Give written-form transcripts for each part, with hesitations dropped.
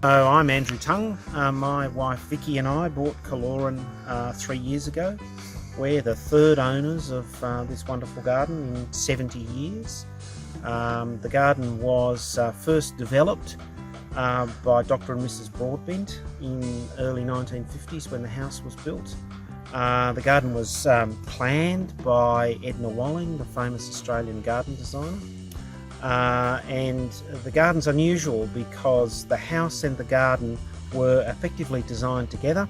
So I'm Andrew Tongue. My wife Vicky and I bought Kiloren 3 years ago. We're the third owners of this wonderful garden in 70 years. The garden was first developed by Dr. and Mrs. Broadbent in early 1950s when the house was built. The garden was planned by Edna Walling, the famous Australian garden designer. And the garden's unusual because the house and the garden were effectively designed together,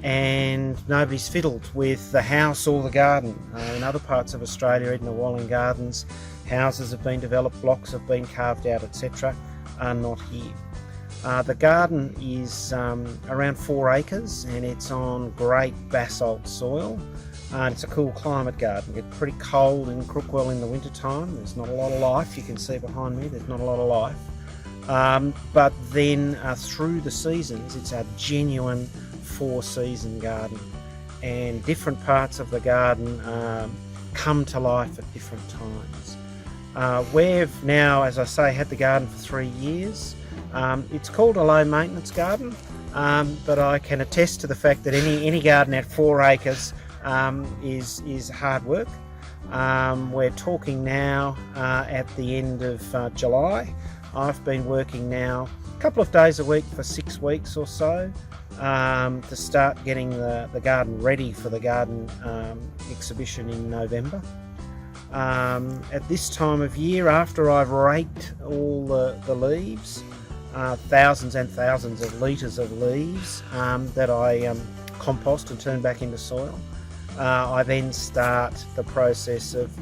and nobody's fiddled with the house or the garden. In other parts of Australia, Edna Walling gardens, houses have been developed, blocks have been carved out, etc. Not here. The garden is around 4 acres and it's on great basalt soil. It's a cool climate garden. It gets pretty cold in Crookwell in the winter time. There's not a lot of life. You can see behind me there's not a lot of life. But then through the seasons it's a genuine 4-season garden, and different parts of the garden come to life at different times. We've now, as I say, had the garden for 3 years. It's called a low maintenance garden, but I can attest to the fact that any garden at 4 acres is hard work. We're talking now at the end of July. I've been working now a couple of days a week for 6 weeks or so to start getting the garden ready for the garden exhibition in November. At this time of year, after I've raked all the leaves, thousands and thousands of litres of leaves that I compost and turn back into soil, I then start the process of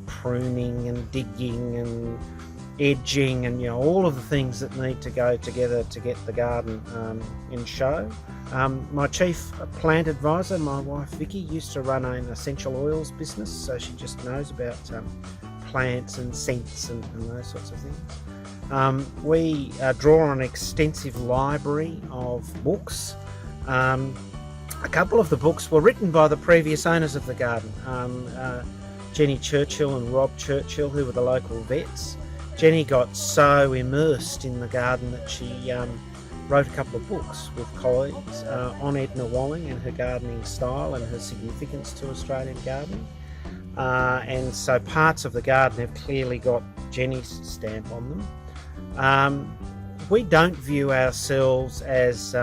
pruning and digging and edging and all of the things that need to go together to get the garden in show. My chief plant advisor, my wife Vicky, used to run an essential oils business, so she just knows about plants and scents and those sorts of things. We draw on an extensive library of books. A couple of the books were written by the previous owners of the garden, Jenny Churchill and Rob Churchill, who were the local vets. Jenny got so immersed in the garden that she wrote a couple of books with colleagues on Edna Walling and her gardening style and her significance to Australian gardening. And so parts of the garden have clearly got Jenny's stamp on them. We don't view ourselves as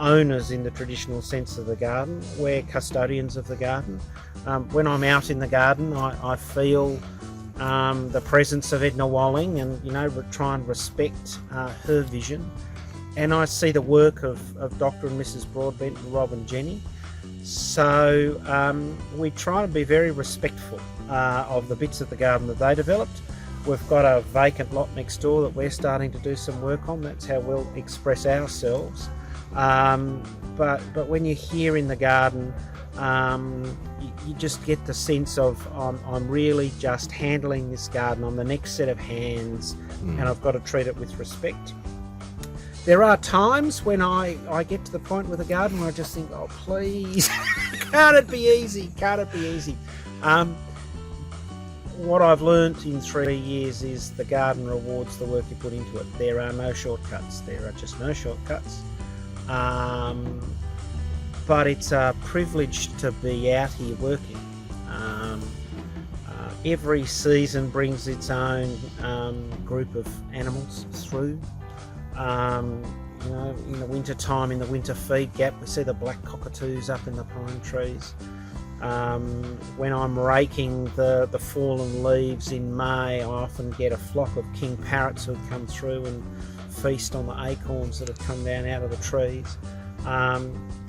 owners in the traditional sense of the garden. We're custodians of the garden. When I'm out in the garden, I feel the presence of Edna Walling and try and respect her vision, and I see the work of Dr. and Mrs. Broadbent, Rob and Jenny. So we try to be very respectful of the bits of the garden that they developed. We've got a vacant lot next door that we're starting to do some work on. That's how we'll express ourselves. But when you're here in the garden, you just get the sense of I'm really just handling this garden. I'm the next set of hands, and I've got to treat it with respect. There are times when I get to the point with the garden where I just think, oh please, can't it be easy? Can't it be easy? What I've learnt in 3 years is the garden rewards the work you put into it. There are no shortcuts. There are just no shortcuts. But it's a privilege to be out here working. Every season brings its own group of animals through. In the winter time, in the winter feed gap, we see the black cockatoos up in the pine trees. When I'm raking the fallen leaves in May, I often get a flock of king parrots who come through and feast on the acorns that have come down out of the trees.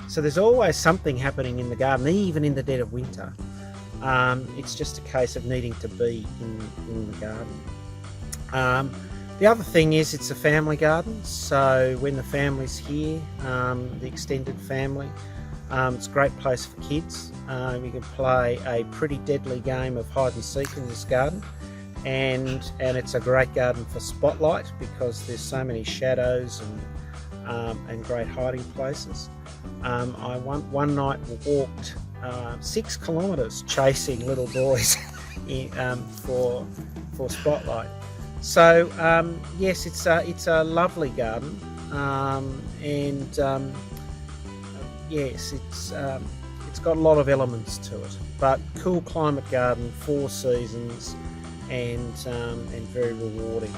So there's always something happening in the garden, even in the dead of winter. It's just a case of needing to be in the garden. The other thing is it's a family garden, so when the family's here, the extended family, it's a great place for kids. You can play a pretty deadly game of hide and seek in this garden, and it's a great garden for spotlight because there's so many shadows and great hiding places. I one night walked 6 kilometres chasing little boys for spotlight. So yes, it's a lovely garden. and yes, it's got a lot of elements to it, but cool climate garden, 4 seasons, and very rewarding.